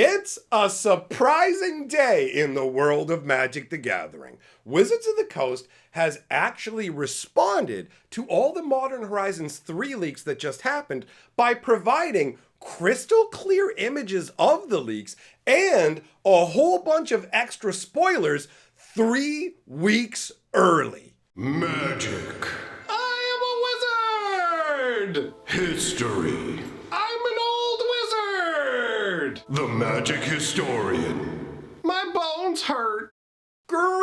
It's a surprising day in the world of Magic the Gathering. Wizards of the Coast has actually responded to all the Modern Horizons 3 leaks that just happened by providing crystal clear images of the leaks and a whole bunch of extra spoilers 3 weeks early. Magic. I am a wizard! History. I'm an old wizard! The magic historian. My bones hurt. Greetings,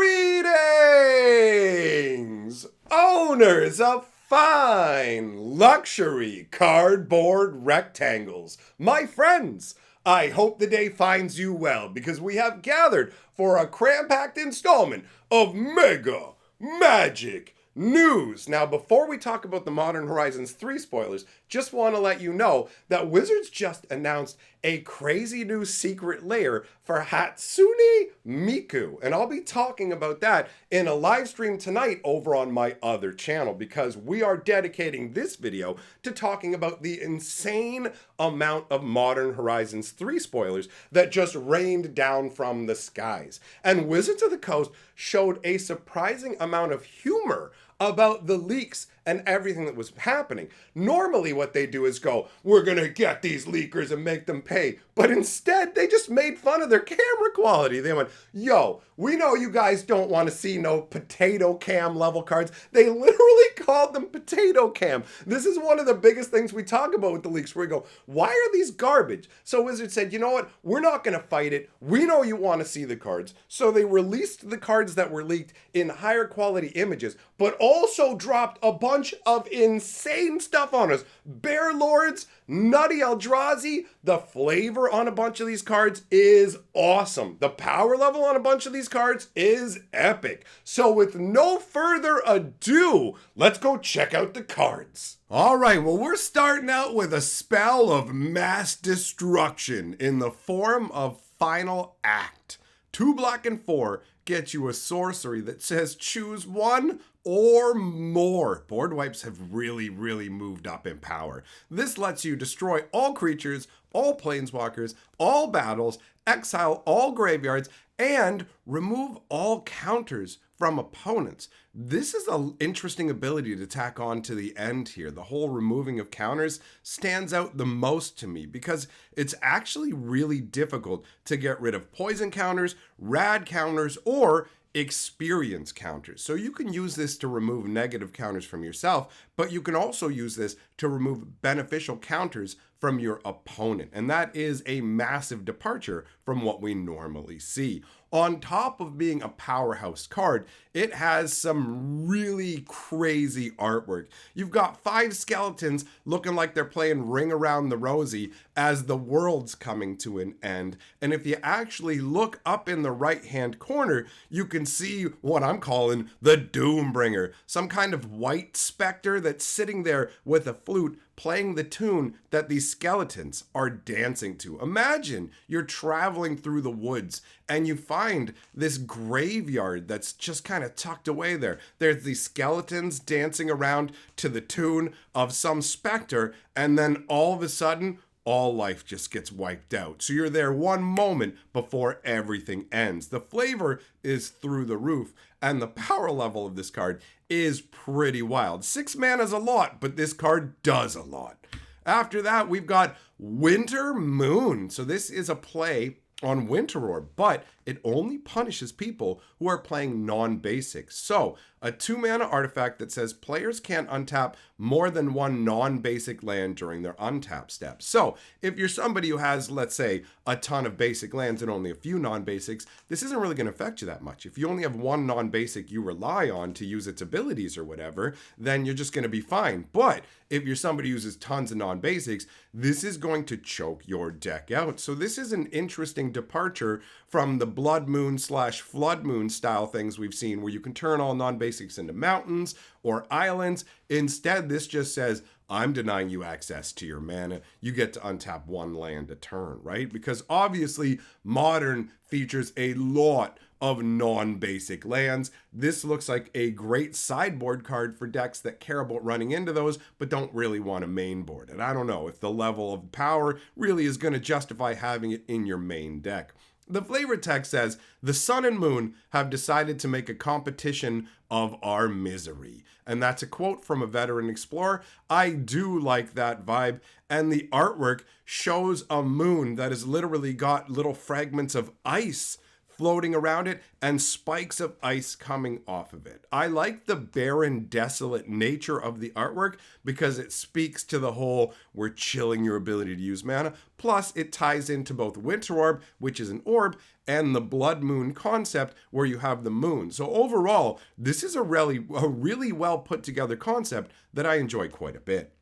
owners of fine luxury cardboard rectangles. My friends, I hope the day finds you well because we have gathered for a cram-packed installment of Mega Magic News. Now, before we talk about the Modern Horizons 3 spoilers, just want to let you know that Wizards just announced a crazy new secret lair for Hatsune Miku, and I'll be talking about that in a live stream tonight over on my other channel because we are dedicating this video to talking about the insane amount of Modern Horizons 3 spoilers that just rained down from the skies. And Wizards of the Coast showed a surprising amount of humor about the leaks and everything that was happening. Normally what they do is go, we're gonna get these leakers and make them pay. But instead, they just made fun of their camera quality. They went, yo, we know you guys don't want to see no potato cam level cards. They literally called them potato cam. This is one of the biggest things we talk about with the leaks where we go, why are these garbage? So Wizards said, you know what? We're not gonna fight it. We know you want to see the cards. So they released the cards that were leaked in higher quality images, but also dropped a bunch of insane stuff on us. Bear Lords, Nutty Eldrazi, the flavor on a bunch of these cards is awesome. The power level on a bunch of these cards is epic. So with no further ado, let's go check out the cards. All right, well, we're starting out with a spell of mass destruction in the form of Final Act. 2 black and 4 gets you a sorcery that says choose one or more. Board wipes have really moved up in power. This lets you destroy all creatures, all planeswalkers, all battles, exile all graveyards, and remove all counters from opponents. This is an interesting ability to tack on to the end here. The whole removing of counters stands out the most to me because it's actually really difficult to get rid of poison counters, rad counters, or experience counters. So you can use this to remove negative counters from yourself, but you can also use this to remove beneficial counters from your opponent. And that is a massive departure from what we normally see. On top of being a powerhouse card, it has some really crazy artwork. You've got 5 skeletons looking like they're playing Ring Around the Rosie as the world's coming to an end. And if you actually look up in the right-hand corner, you can see what I'm calling the Doombringer, some kind of white specter that's sitting there with a flute playing the tune that these skeletons are dancing to. Imagine you're traveling through the woods and you find this graveyard that's just kind of tucked away there. There's these skeletons dancing around to the tune of some specter, and then all of a sudden, all life just gets wiped out. So you're there one moment before everything ends. The flavor is through the roof, and the power level of this card is pretty wild. 6 mana is a lot, but this card does a lot. After that, we've got Winter Moon. So this is a play on Winter Orb, but it only punishes people who are playing non-basic. So a 2 mana artifact that says players can't untap more than 1 non-basic land during their untap step. So if you're somebody who has, let's say, a ton of basic lands and only a few non-basics, this isn't really going to affect you that much. If you only have 1 non-basic you rely on to use its abilities or whatever, then you're just going to be fine. But if you're somebody who uses tons of non-basics, this is going to choke your deck out. So this is an interesting departure from the Blood Moon / Flood Moon style things we've seen where you can turn all non-basics into mountains or islands. Instead, this just says, I'm denying you access to your mana. You get to untap 1 land a turn, right? Because obviously Modern features a lot of non-basic lands. This looks like a great sideboard card for decks that care about running into those, but don't really want a main board. And I don't know if the level of power really is going to justify having it in your main deck. The flavor text says, the sun and moon have decided to make a competition of our misery. And that's a quote from a veteran explorer. I do like that vibe. And the artwork shows a moon that has literally got little fragments of ice floating around it and spikes of ice coming off of it. I like the barren, desolate nature of the artwork because it speaks to the whole we're chilling your ability to use mana. Plus, it ties into both Winter Orb, which is an orb, and the Blood Moon concept where you have the moon. So overall, this is a really well put together concept that I enjoy quite a bit.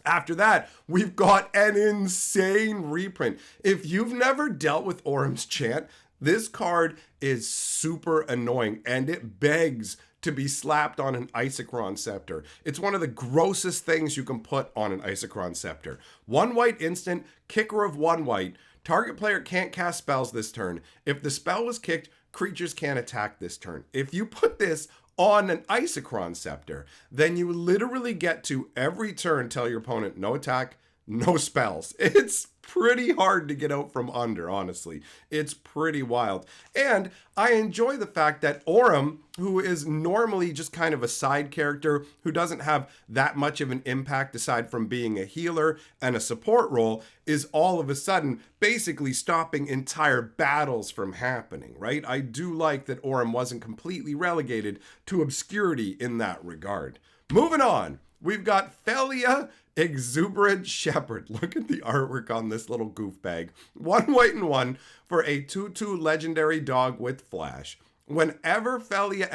After that, we've got an insane reprint. If you've never dealt with Orum's Chant, this card is super annoying and it begs to be slapped on an Isochron Scepter. It's one of the grossest things you can put on an Isochron Scepter. 1 white instant, kicker of 1 white. Target player can't cast spells this turn. If the spell was kicked, creatures can't attack this turn. If you put this on an Isochron Scepter, then you literally get to every turn tell your opponent no attack, no spells. It's pretty hard to get out from under, honestly. It's pretty wild. And I enjoy the fact that Orum, who is normally just kind of a side character who doesn't have that much of an impact aside from being a healer and a support role, is all of a sudden basically stopping entire battles from happening, right? I do like that Orum wasn't completely relegated to obscurity in that regard. Moving on, we've got Felia Exuberant Shepherd. Look at the artwork on this little goof bag. 1 white and 1 for a 2/2 legendary dog with flash. Whenever Felia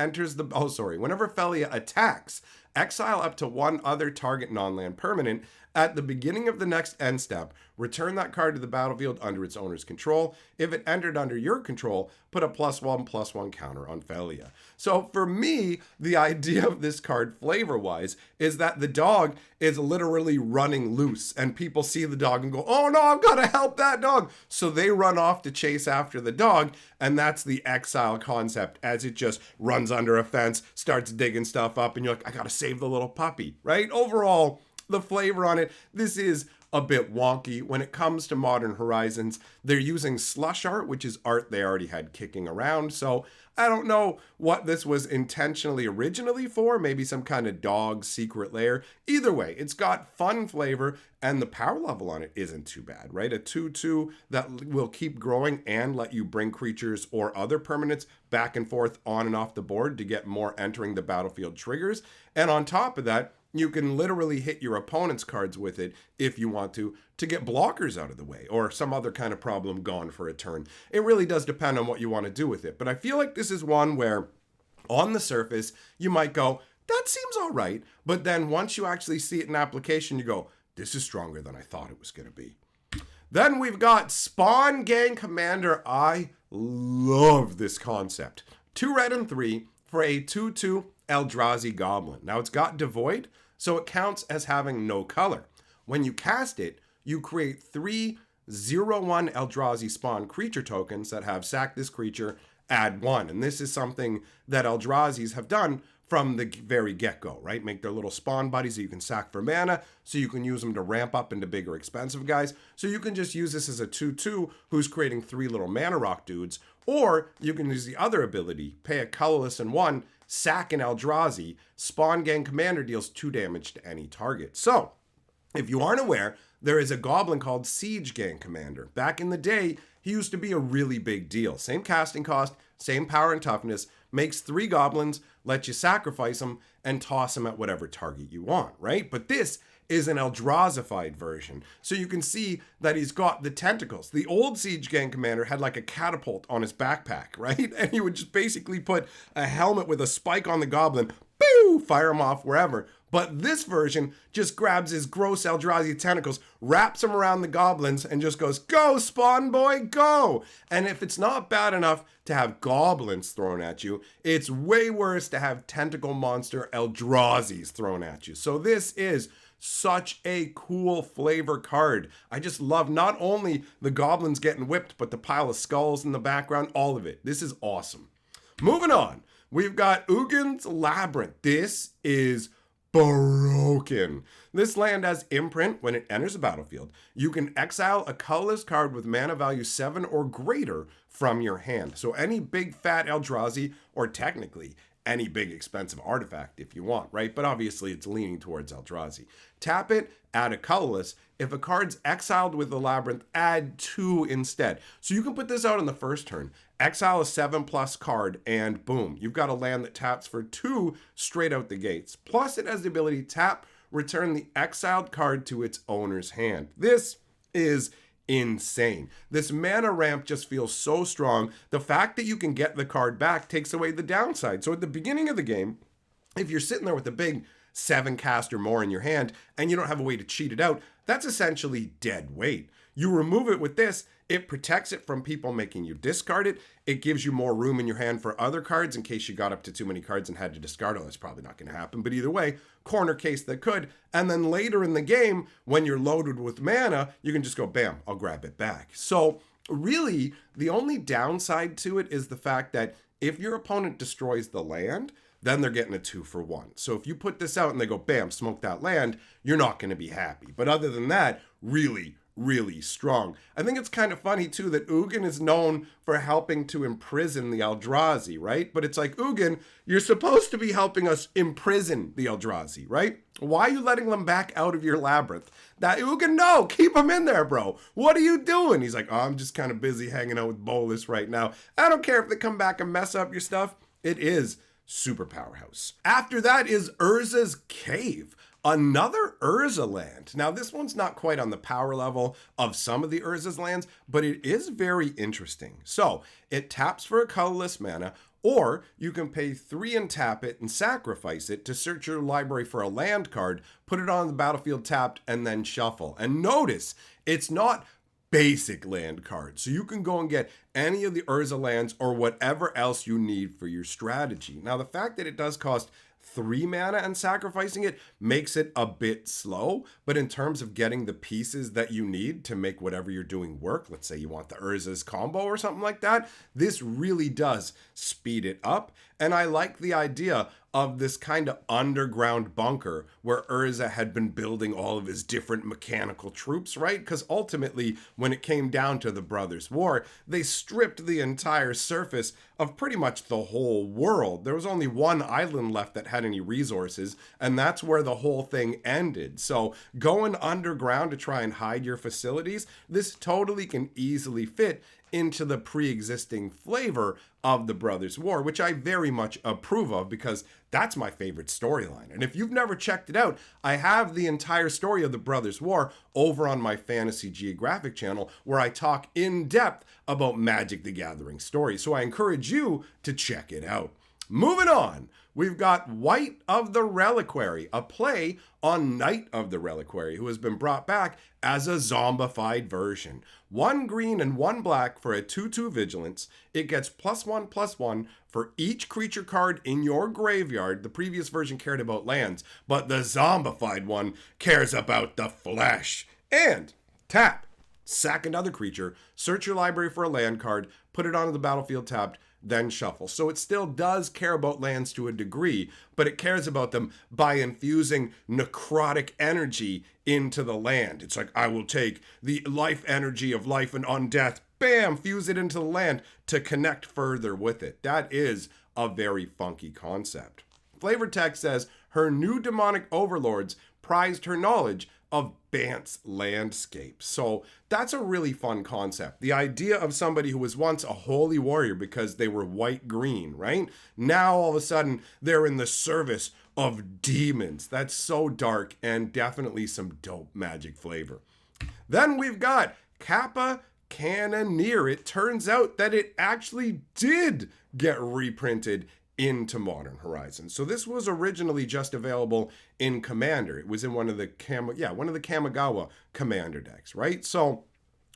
attacks, exile up to 1 other target non-land permanent. At the beginning of the next end step, return that card to the battlefield under its owner's control. If it entered under your control, put a +1/+1 counter on Felia. So for me, the idea of this card flavor-wise is that the dog is literally running loose and people see the dog and go, oh no, I've got to help that dog. So they run off to chase after the dog, and that's the exile concept as it just runs under a fence, starts digging stuff up, and you're like, I got to save the little puppy, right? Overall, the flavor on it, this is a bit wonky. When it comes to Modern Horizons, they're using slush art, which is art they already had kicking around. So I don't know what this was intentionally originally for, maybe some kind of dog secret lair. Either way, it's got fun flavor and the power level on it isn't too bad, right? A 2/2 that will keep growing and let you bring creatures or other permanents back and forth on and off the board to get more entering the battlefield triggers. And on top of that, you can literally hit your opponent's cards with it if you want to get blockers out of the way or some other kind of problem gone for a turn. It really does depend on what you want to do with it. But I feel like this is one where on the surface, you might go, that seems all right. But then once you actually see it in application, you go, this is stronger than I thought it was going to be. Then we've got Spawn Gang Commander. I love this concept. 2 red and 3 for a 2/2 Eldrazi Goblin. Now it's got Devoid, so it counts as having no color. When you cast it, you create 3 0/1 Eldrazi spawn creature tokens that have sack this creature, add 1. And this is something that Eldrazi's have done from the very get-go, right? Make their little spawn buddies that you can sack for mana, so you can use them to ramp up into bigger expensive guys. So you can just use this as a 2/2 who's creating 3 little mana rock dudes, or you can use the other ability, pay a colorless and 1, sack an Eldrazi, Spawn Gang Commander deals 2 damage to any target. So, if you aren't aware, there is a goblin called Siege Gang Commander. Back in the day, he used to be a really big deal. Same casting cost, same power and toughness, makes 3 goblins, lets you sacrifice them, and toss them at whatever target you want, right? But this is an Eldrazified version. So you can see that he's got the tentacles. The old Siege Gang Commander had like a catapult on his backpack, right? And he would just basically put a helmet with a spike on the goblin, boo, fire him off wherever. But this version just grabs his gross Eldrazi tentacles, wraps them around the goblins, and just goes, go, spawn boy, go! And if it's not bad enough to have goblins thrown at you, it's way worse to have tentacle monster Eldrazi's thrown at you. So this is such a cool flavor card. I just love not only the goblins getting whipped, but the pile of skulls in the background, all of it. This is awesome. Moving on, we've got Ugin's Labyrinth. This is broken. This land has imprint when it enters the battlefield. You can exile a colorless card with mana value 7 or greater from your hand. So any big fat Eldrazi, or technically any big expensive artifact if you want, right? But obviously it's leaning towards Eldrazi. Tap it, add a colorless. If a card's exiled with the Labyrinth, add 2 instead. So you can put this out on the first turn, exile a 7+ card, and boom, you've got a land that taps for 2 straight out the gates. Plus it has the ability to tap, return the exiled card to its owner's hand. This is insane. This mana ramp just feels so strong. The fact that you can get the card back takes away the downside. So at the beginning of the game, if you're sitting there with a big 7 cast or more in your hand and you don't have a way to cheat it out, that's essentially dead weight. You remove it with this, it protects it from people making you discard it. It gives you more room in your hand for other cards in case you got up to too many cards and had to discard them. That's probably not going to happen, but either way, corner case that could. And then later in the game, when you're loaded with mana, you can just go, bam, I'll grab it back. So really, the only downside to it is the fact that if your opponent destroys the land, then they're getting a 2-for-1. So if you put this out and they go, bam, smoke that land, you're not going to be happy. But other than that, really strong. I think it's kind of funny too that Ugin is known for helping to imprison the Eldrazi, right? But it's like, Ugin, you're supposed to be helping us imprison the Eldrazi, right? Why are you letting them back out of your labyrinth? That Ugin, no, keep them in there, bro. What are you doing? He's like, oh, I'm just kind of busy hanging out with Bolas right now. I don't care if they come back and mess up your stuff. It is super powerhouse. After that is Urza's Cave. Another Urza land. Now, this one's not quite on the power level of some of the Urza's lands, but it is very interesting. So, it taps for a colorless mana, or you can pay 3 and tap it and sacrifice it to search your library for a land card, put it on the battlefield tapped, and then shuffle. And notice, it's not basic land cards. So you can go and get any of the Urza lands or whatever else you need for your strategy. Now, the fact that it does cost 3 mana and sacrificing it makes it a bit slow, but in terms of getting the pieces that you need to make whatever you're doing work, let's say you want the Urza's combo or something like that, this really does speed it up. And I like the idea of this kind of underground bunker where Urza had been building all of his different mechanical troops, right? Because ultimately, when it came down to the Brothers' War, they stripped the entire surface of pretty much the whole world. There was only one island left that had any resources, and that's where the whole thing ended. So going underground to try and hide your facilities, this totally can easily fit into the pre-existing flavor of the Brothers' War, which I very much approve of because that's my favorite storyline. And if you've never checked it out, I have the entire story of the Brothers' War over on my Fantasy Geographic channel where I talk in depth about Magic the Gathering stories. So I encourage you to check it out. Moving on, we've got White of the Reliquary, a play on Knight of the Reliquary, who has been brought back as a zombified version. 1 green and 1 black for a 2/2 vigilance. It gets +1/+1 for each creature card in your graveyard. The previous version cared about lands, but the zombified one cares about the flesh. And tap, sack another creature, search your library for a land card, put it onto the battlefield tapped, then shuffle. So it still does care about lands to a degree, but it cares about them by infusing necrotic energy into the land. It's like, I will take the life energy of life and undeath, bam, fuse it into the land to connect further with it. That is a very funky concept. Flavor text says, her new demonic overlords prized her knowledge of Bant's landscape. So that's a really fun concept. The idea of somebody who was once a holy warrior because they were white-green, right? Now all of a sudden they're in the service of demons. That's so dark and definitely some dope Magic flavor. Then we've got Kappa Cannoneer. It turns out that it actually did get reprinted into Modern Horizons. So this was originally just available in Commander. It was in one of the Kamigawa Commander decks, right? So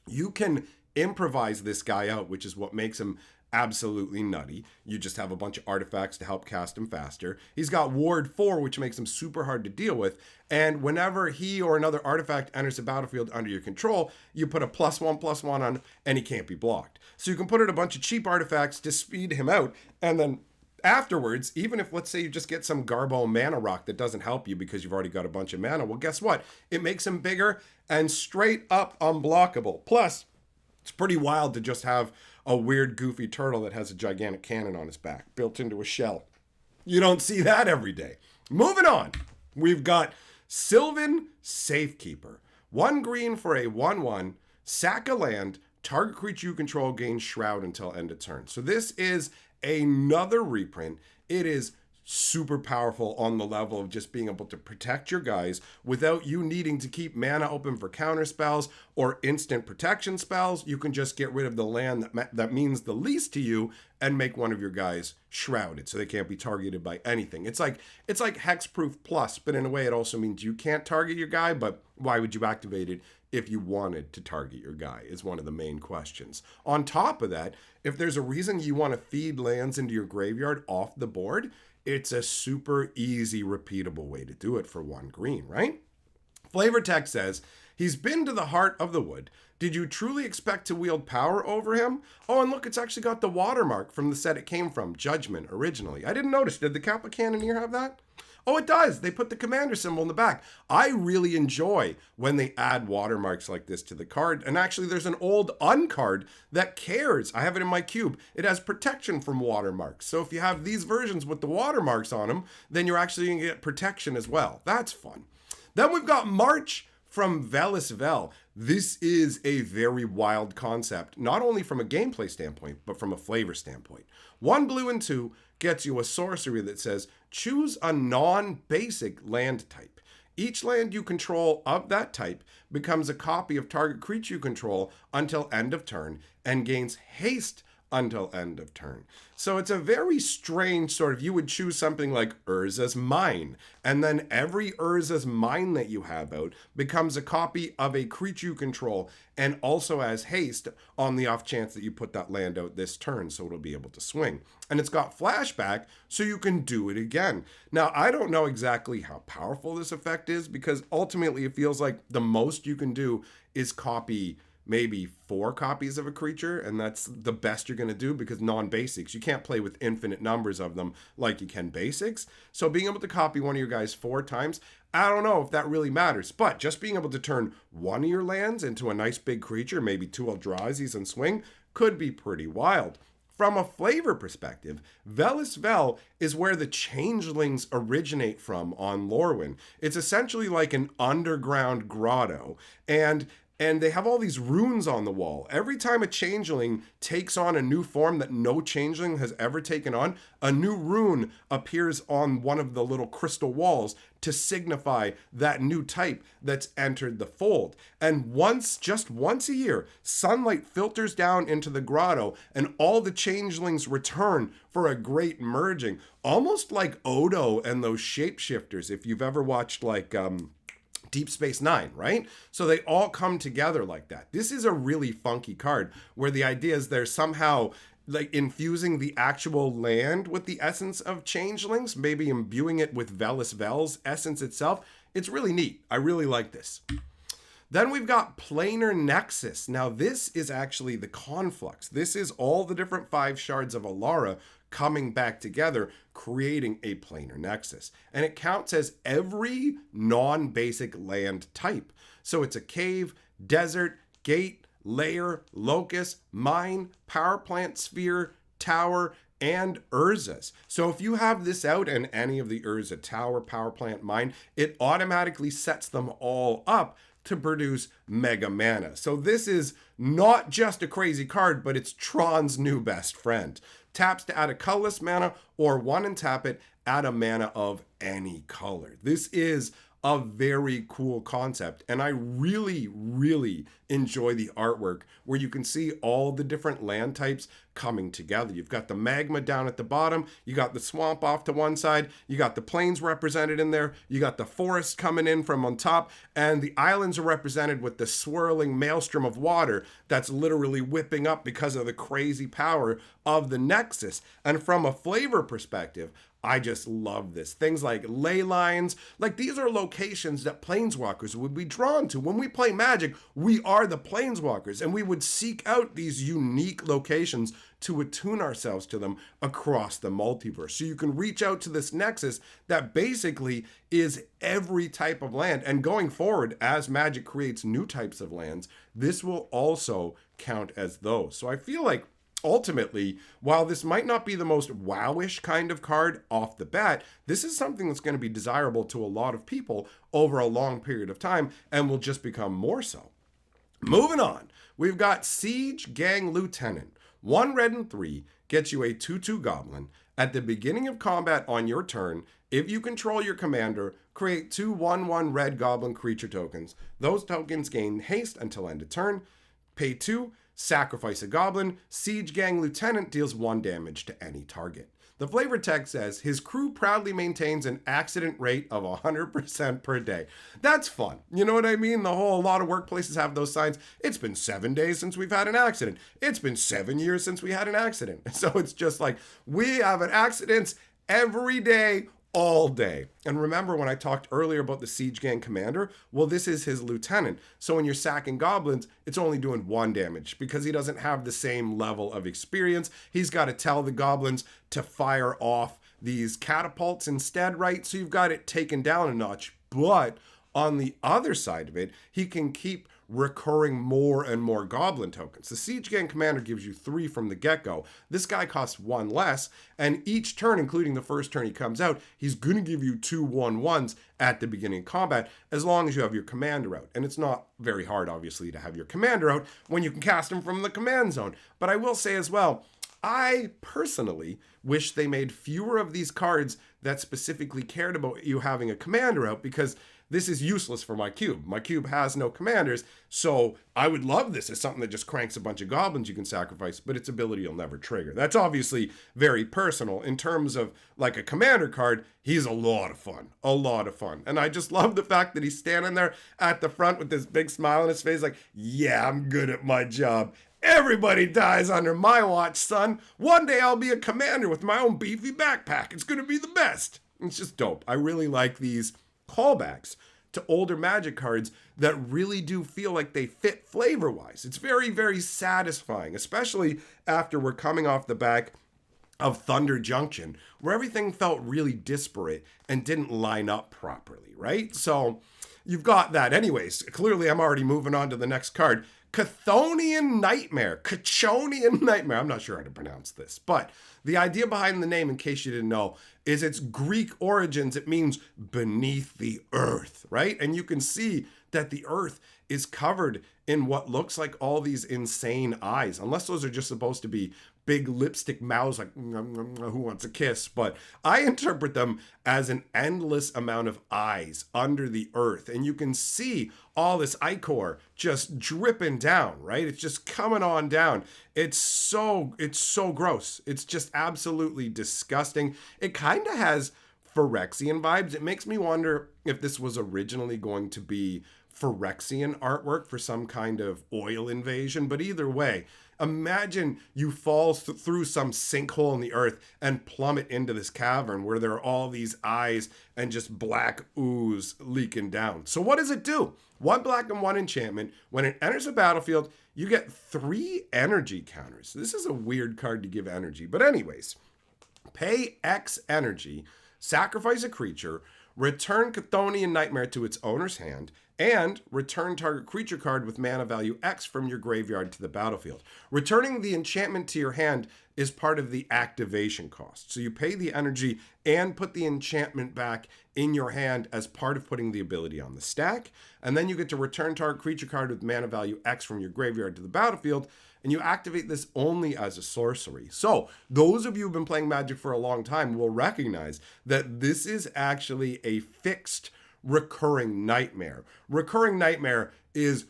you can improvise this guy out, which is what makes him absolutely nutty. You just have a bunch of artifacts to help cast him faster. He's got Ward 4, which makes him super hard to deal with. And whenever he or another artifact enters the battlefield under your control, you put a +1/+1 on, and he can't be blocked. So you can put in a bunch of cheap artifacts to speed him out, and then afterwards, even if, let's say, you just get some Garbo mana rock that doesn't help you because you've already got a bunch of mana, well, guess what? It makes him bigger and straight up unblockable. Plus, it's pretty wild to just have a weird, goofy turtle that has a gigantic cannon on his back built into a shell. You don't see that every day. Moving on, we've got Sylvan Safekeeper. 1 green for a 1/1, sack a land, target creature you control gains Shroud until end of turn. So this is another reprint. It is super powerful on the level of just being able to protect your guys without you needing to keep mana open for counter spells or instant protection spells. You can just get rid of the land that means the least to you and make one of your guys shrouded so they can't be targeted by anything. It's like Hexproof Plus, but in a way it also means you can't target your guy, but why would you activate it if you wanted to target your guy is one of the main questions. On top of that, if there's a reason you want to feed lands into your graveyard off the board, it's a super easy, repeatable way to do it for 1 green, right? Flavor Text says, he's been to the heart of the wood. Did you truly expect to wield power over him? Oh, and look, it's actually got the watermark from the set it came from, Judgment, originally. I didn't notice. Did the Kappa Cannoneer have that? Oh, it does. They put the commander symbol in the back. I really enjoy when they add watermarks like this to the card. And actually, there's an old uncard that cares. I have it in my cube. It has protection from watermarks. So if you have these versions with the watermarks on them, then you're actually going to get protection as well. That's fun. Then we've got March from Velis Vel. This is a very wild concept, not only from a gameplay standpoint, but from a flavor standpoint. 1 blue and 2 gets you a sorcery that says, choose a non-basic land type. Each land you control of that type becomes a copy of target creature you control until end of turn and gains haste until end of turn. So it's a very strange sort of, you would choose something like Urza's Mine, and then every Urza's Mine that you have out becomes a copy of a creature you control and also has haste on the off chance that you put that land out this turn, so it'll be able to swing. And it's got flashback, so you can do it again. Now, I don't know exactly how powerful this effect is, because ultimately it feels like the most you can do is copy maybe 4 copies of a creature, and that's the best you're going to do, because non-basics, you can't play with infinite numbers of them like you can basics. So being able to copy one of your guys 4 times, I don't know if that really matters, but just being able to turn one of your lands into a nice big creature, maybe 2 Eldrazi's and swing, could be pretty wild. From a flavor perspective, Velis Vel is where the changelings originate from on Lorwyn. It's essentially like an underground grotto, and they have all these runes on the wall. Every time a changeling takes on a new form that no changeling has ever taken on, a new rune appears on one of the little crystal walls to signify that new type that's entered the fold. And just once a year, sunlight filters down into the grotto and all the changelings return for a great merging. Almost like Odo and those shapeshifters, if you've ever watched like Deep Space Nine, right? So they all come together like that. This is a really funky card where the idea is they're somehow like infusing the actual land with the essence of changelings, maybe imbuing it with Velis Vel's essence itself. It's really neat. I really like this. Then we've got Planar Nexus. Now this is actually the Conflux. This is all the different 5 shards of Alara coming back together, creating a planar nexus. And it counts as every non-basic land type. So it's a cave, desert, gate, lair, locust, mine, power plant, sphere, tower, and Urzas. So if you have this out in any of the Urza tower, power plant, mine, it automatically sets them all up to produce mega mana. So this is not just a crazy card, but it's Tron's new best friend. Taps to add a colorless mana, or 1 and tap it, add a mana of any color. This is a very cool concept, and I really, really enjoy the artwork where you can see all the different land types coming together. You've got the magma down at the bottom, you got the swamp off to one side, you got the plains represented in there, you got the forest coming in from on top, and the islands are represented with the swirling maelstrom of water that's literally whipping up because of the crazy power of the Nexus. And from a flavor perspective, I just love this. Things like ley lines, like these are locations that planeswalkers would be drawn to. When we play Magic, we are the planeswalkers, and we would seek out these unique locations to attune ourselves to them across the multiverse. So you can reach out to this Nexus that basically is every type of land. And going forward, as Magic creates new types of lands, this will also count as those. So I feel like ultimately, while this might not be the most wowish kind of card off the bat, this is something that's going to be desirable to a lot of people over a long period of time and will just become more so. Moving on, we've got Siege Gang Lieutenant. 1 red and 3 gets you a 2/2 goblin. At the beginning of combat on your turn, if you control your commander, create 2 1/1 red goblin creature tokens. Those tokens gain haste until end of turn. Pay 2, sacrifice a goblin. Siege Gang Lieutenant deals 1 damage to any target. The flavor text says, his crew proudly maintains an accident rate of 100% per day. That's fun. You know what I mean? A lot of workplaces have those signs. It's been 7 days since we've had an accident. It's been 7 years since we had an accident. So it's just like, we have an accidents every day, all day. And remember when I talked earlier about the Siege Gang commander? Well, this is his lieutenant. So when you're sacking goblins, it's only doing 1 damage because he doesn't have the same level of experience. He's got to tell the goblins to fire off these catapults instead, right? So you've got it taken down a notch. But on the other side of it, he can keep recurring more and more goblin tokens. The Siege Gang commander gives you 3 from the get-go. This guy costs 1 less, and each turn, including the first turn he comes out, he's going to give you 2 1/1s at the beginning of combat, as long as you have your commander out. And it's not very hard, obviously, to have your commander out when you can cast him from the command zone. But I will say as well, I personally wish they made fewer of these cards that specifically cared about you having a commander out, because this is useless for my cube. My cube has no commanders, so I would love this as something that just cranks a bunch of goblins you can sacrifice, but its ability will never trigger. That's obviously very personal. In terms of like a commander card, he's a lot of fun. A lot of fun. And I just love the fact that he's standing there at the front with this big smile on his face like, yeah, I'm good at my job. Everybody dies under my watch, son. One day I'll be a commander with my own beefy backpack. It's going to be the best. It's just dope. I really like these callbacks to older Magic cards that really do feel like they fit flavor-wise. It's very, very satisfying, especially after we're coming off the back of Thunder Junction, where everything felt really disparate and didn't line up properly, right? So you've got that. Anyways, clearly I'm already moving on to the next card. Chthonian Nightmare. Chthonian Nightmare. I'm not sure how to pronounce this, but the idea behind the name, in case you didn't know, is its Greek origins. It means beneath the earth, right? And you can see that the earth is covered in what looks like all these insane eyes, unless those are just supposed to be big lipstick mouths like who wants a kiss, but I interpret them as an endless amount of eyes under the earth, and you can see all this ichor just dripping down, right? It's just coming on down. It's so gross. It's just absolutely disgusting. It kind of has Phyrexian vibes. It makes me wonder if this was originally going to be Phyrexian artwork for some kind of oil invasion, but either way, imagine you fall through some sinkhole in the earth and plummet into this cavern where there are all these eyes and just black ooze leaking down. So what does it do? 1 black and 1 enchantment. When it enters the battlefield, you get 3 energy counters. This is a weird card to give energy, but anyways, pay X energy, sacrifice a creature, return Chthonian Nightmare to its owner's hand, and return target creature card with mana value X from your graveyard to the battlefield. Returning the enchantment to your hand is part of the activation cost. So you pay the energy and put the enchantment back in your hand as part of putting the ability on the stack. And then you get to return target creature card with mana value X from your graveyard to the battlefield. And you activate this only as a sorcery. So those of you who've been playing Magic for a long time will recognize that this is actually a fixed recurring nightmare. Recurring nightmare is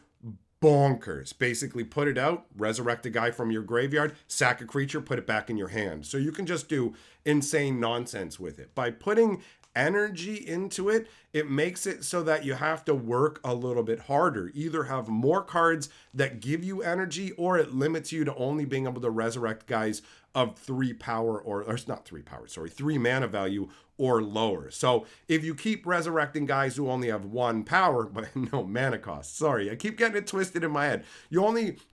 bonkers. Basically, put it out, resurrect a guy from your graveyard, sack a creature, put it back in your hand. So you can just do insane nonsense with it. By putting energy into it, it makes it so that you have to work a little bit harder. Either have more cards that give you energy, or it limits you to only being able to resurrect guys of 3 power, or it's not 3 power, sorry, 3 mana value or lower. So if you keep resurrecting guys who only have 1 power, but no mana cost, sorry, I keep getting it twisted in my head.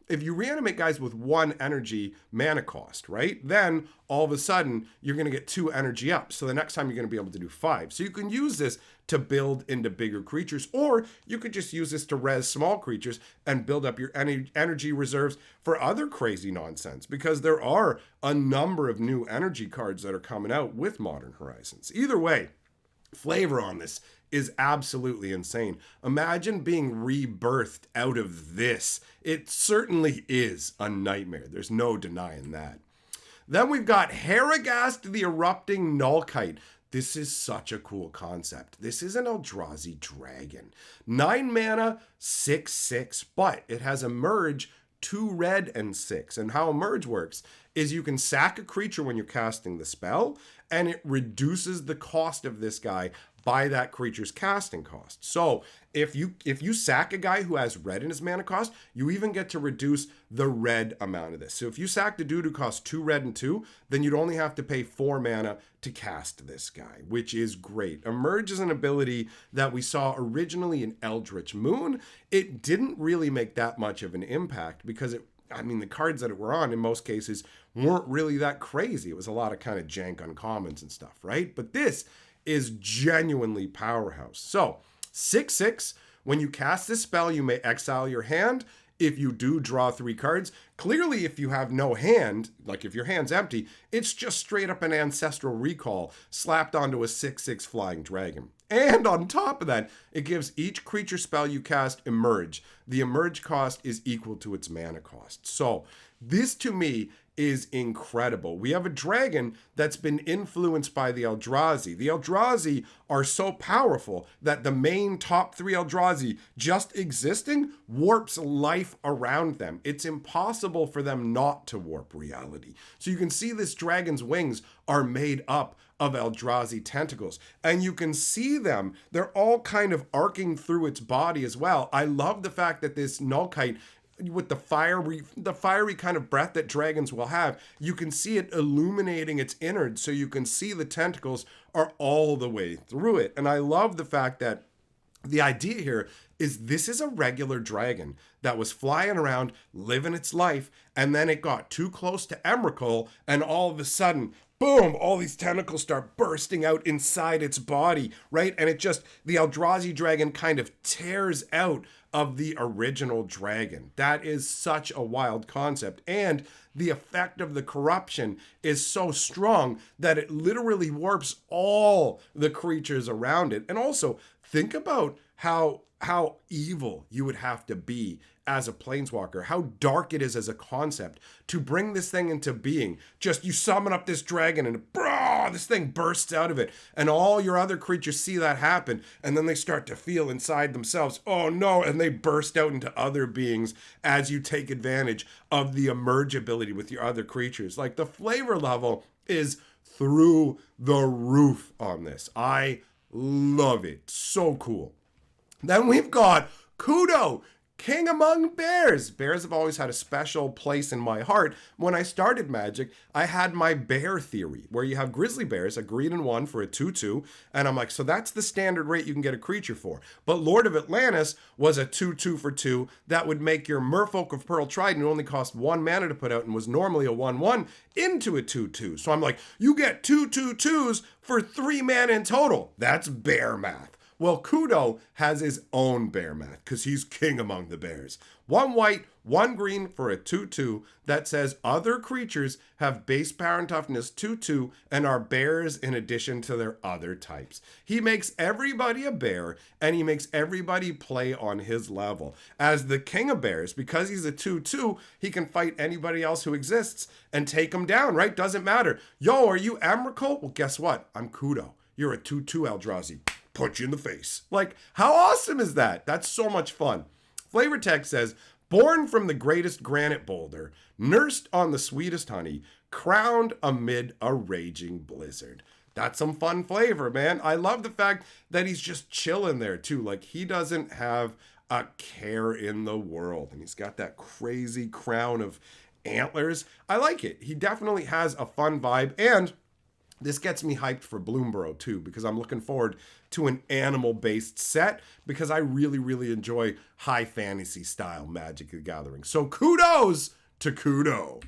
If you reanimate guys with 1 energy mana cost, right? Then all of a sudden you're going to get 2 energy up. So the next time you're going to be able to do 5. So you can use this to build into bigger creatures, or you could just use this to res small creatures and build up your energy reserves for other crazy nonsense, because there are a number of new energy cards that are coming out with Modern Horizons. Either way, flavor on this is absolutely insane. Imagine being rebirthed out of this. It certainly is a nightmare. There's no denying that. Then we've got Haragast the Erupting Nullkite. This is such a cool concept. This is an Eldrazi dragon. 9 mana, 6/6, but it has a merge, 2 red and 6. And how a merge works is you can sack a creature when you're casting the spell, and it reduces the cost of this guy by that creature's casting cost. So if you sack a guy who has red in his mana cost, you even get to reduce the red amount of this. So if you sacked a dude who costs 2 red and 2, then you'd only have to pay 4 mana to cast this guy, which is great. Emerge is an ability that we saw originally in Eldritch Moon. It didn't really make that much of an impact because the cards that it were on in most cases weren't really that crazy. It was a lot of kind of jank uncommons and stuff, right? But this is genuinely powerhouse. So 6/6, when you cast this spell, you may exile your hand. If you do, draw 3 cards. Clearly, if you have no hand, like if your hand's empty, it's just straight up an Ancestral Recall slapped onto a 6/6 flying dragon. And on top of that, it gives each creature spell you cast Emerge. The Emerge cost is equal to its mana cost. So this to me is incredible. We have a dragon that's been influenced by the Eldrazi. The Eldrazi are so powerful that the main top 3 Eldrazi just existing warps life around them. It's impossible for them not to warp reality. So you can see this dragon's wings are made up of Eldrazi tentacles, and you can see them. They're all kind of arcing through its body as well. I love the fact that this Nullkite, with the fiery kind of breath that dragons will have, you can see it illuminating its innards, so you can see the tentacles are all the way through it. And I love the fact that the idea here is this is a regular dragon that was flying around, living its life, and then it got too close to Emrakul, and all of a sudden, boom, all these tentacles start bursting out inside its body, right? And the Eldrazi dragon kind of tears out of the original dragon. That is such a wild concept. And the effect of the corruption is so strong that it literally warps all the creatures around it. And also, think about how evil you would have to be as a planeswalker, how dark it is as a concept to bring this thing into being. Just you summon up this dragon and this thing bursts out of it, and all your other creatures see that happen, and then they start to feel inside themselves, oh no, and they burst out into other beings as you take advantage of the Emerge ability with your other creatures. Like, the flavor level is through the roof on this. I love it. So cool. Then we've got Kudo, King Among Bears. Bears have always had a special place in my heart. When I started Magic, I had my bear theory, where you have grizzly bears, a green and 1 for a 2/2, and I'm like, so that's the standard rate you can get a creature for. But Lord of Atlantis was a 2/2 for 2 that would make your Merfolk of Pearl Trident only cost 1 mana to put out and was normally a 1/1 into a 2/2. So I'm like, you get 2 2/2s for 3 mana in total. That's bear math. Well, Kudo has his own bear math because he's king among the bears. 1 white, 1 green for a 2/2 that says other creatures have base power and toughness 2/2 and are bears in addition to their other types. He makes everybody a bear, and he makes everybody play on his level. As the king of bears, because he's a 2/2, he can fight anybody else who exists and take them down, right? Doesn't matter. Yo, are you Emrakul? Well, guess what? I'm Kudo. You're a 2/2 Eldrazi. Punch you in the face. Like, how awesome is that? That's so much fun. Flavor text says, Born from the greatest granite boulder, nursed on the sweetest honey, crowned amid a raging blizzard. That's some fun flavor, man. I love the fact that he's just chilling there too. Like, he doesn't have a care in the world. And he's got that crazy crown of antlers. I like it. He definitely has a fun vibe. And this gets me hyped for Bloomborough too, because I'm looking forward to an animal-based set, because I really, really enjoy high fantasy style Magic the Gathering. So kudos to Kudo.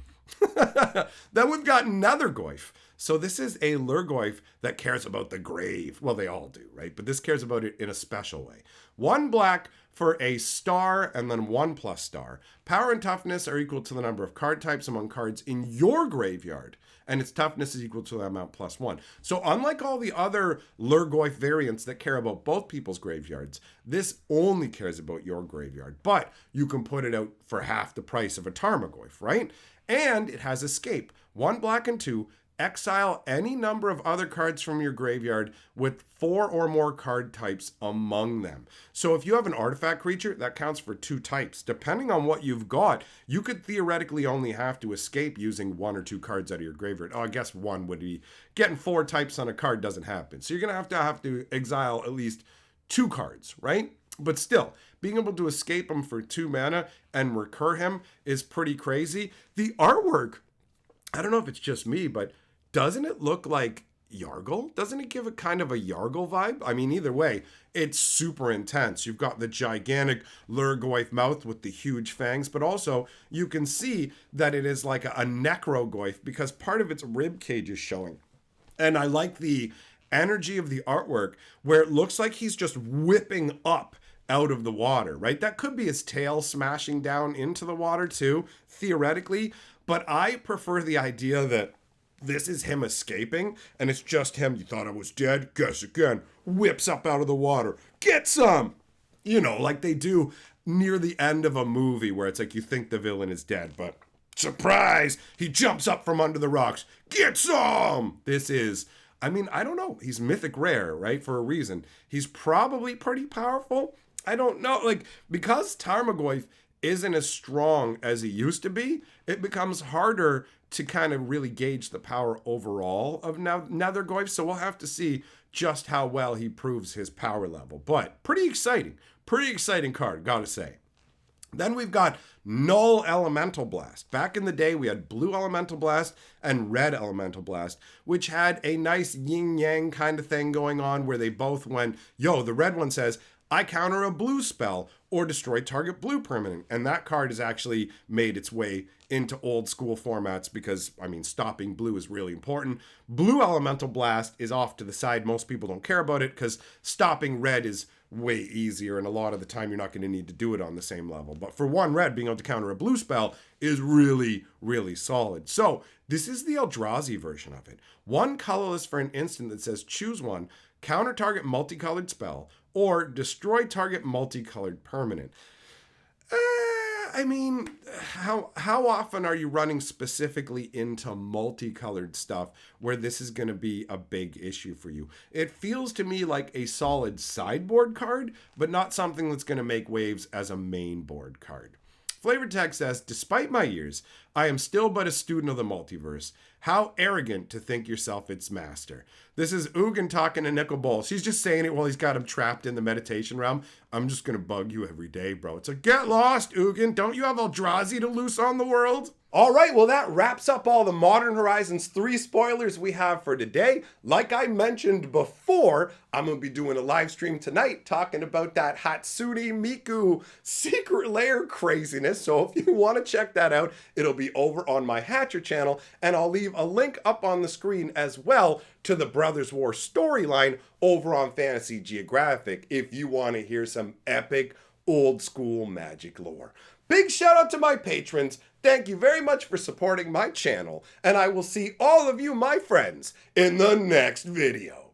Then we've got Nethergoyf. So this is a Lurgoyf that cares about the grave. Well, they all do, right? But this cares about it in a special way. 1 black for a star and then 1+ star. Power and toughness are equal to the number of card types among cards in your graveyard, and its toughness is equal to the amount +1. So unlike all the other Lurgoyf variants that care about both people's graveyards, this only cares about your graveyard. But you can put it out for half the price of a Tarmogoyf, right? And it has escape. 1 black and 2. Exile any number of other cards from your graveyard with 4 or more card types among them. So if you have an artifact creature, that counts for 2 types. Depending on what you've got, you could theoretically only have to escape using 1 or 2 cards out of your graveyard. Oh, I guess 1 would be getting 4 types on a card doesn't happen. So you're going to have to exile at least 2 cards, right? But still, being able to escape him for 2 mana and recur him is pretty crazy. The artwork, I don't know if it's just me, but doesn't it look like Yargle? Doesn't it give a kind of a Yargle vibe? I mean, either way, it's super intense. You've got the gigantic Lurgoyf mouth with the huge fangs, but also you can see that it is like a Necrogoyf because part of its rib cage is showing. And I like the energy of the artwork where it looks like he's just whipping up out of the water, right? That could be his tail smashing down into the water too, theoretically, but I prefer the idea that this is him escaping, and it's just him. You thought I was dead? Guess again. Whips up out of the water. Get some! You know, like they do near the end of a movie where it's like you think the villain is dead, but surprise! He jumps up from under the rocks. Get some! This is, I mean, I don't know. He's mythic rare, right? For a reason. He's probably pretty powerful. I don't know. Like, because Tarmogoyf isn't as strong as he used to be, it becomes harder to kind of really gauge the power overall of Nethergoyf. So we'll have to see just how well he proves his power level. But pretty exciting card, gotta say. Then we've got Null Elemental Blast. Back in the day, we had Blue Elemental Blast and Red Elemental Blast, which had a nice yin-yang kind of thing going on where they both went, yo, the red one says, I counter a blue spell or destroy target blue permanent. And that card has actually made its way into old school formats because, I mean, stopping blue is really important. Blue Elemental Blast is off to the side. Most people don't care about it because stopping red is way easier, and a lot of the time you're not going to need to do it on the same level. But for 1 red, being able to counter a blue spell is really, really solid. So this is the Eldrazi version of it. 1 colorless for an instant that says choose 1, counter target multicolored spell, or destroy target multicolored permanent. I mean, how often are you running specifically into multicolored stuff where this is going to be a big issue for you? It feels to me like a solid sideboard card, but not something that's going to make waves as a main board card. Flavor Text says, despite my years, I am still but a student of the multiverse. How arrogant to think yourself its master. This is Ugin talking to Nicol Bowl. She's just saying it while he's got him trapped in the meditation realm. I'm just going to bug you every day, bro. It's like, get lost, Ugin. Don't you have Eldrazi to loose on the world? All right, well, that wraps up all the Modern Horizons 3 spoilers we have for today. Like I mentioned before, I'm going to be doing a live stream tonight talking about that Hatsune Miku secret lair craziness. So if you want to check that out, it'll be over on my Hatcher channel, and I'll leave a link up on the screen as well to the Brothers War storyline over on Fantasy Geographic if you want to hear some epic old school Magic lore. Big shout out to my patrons. Thank you very much for supporting my channel, and I will see all of you, my friends, in the next video.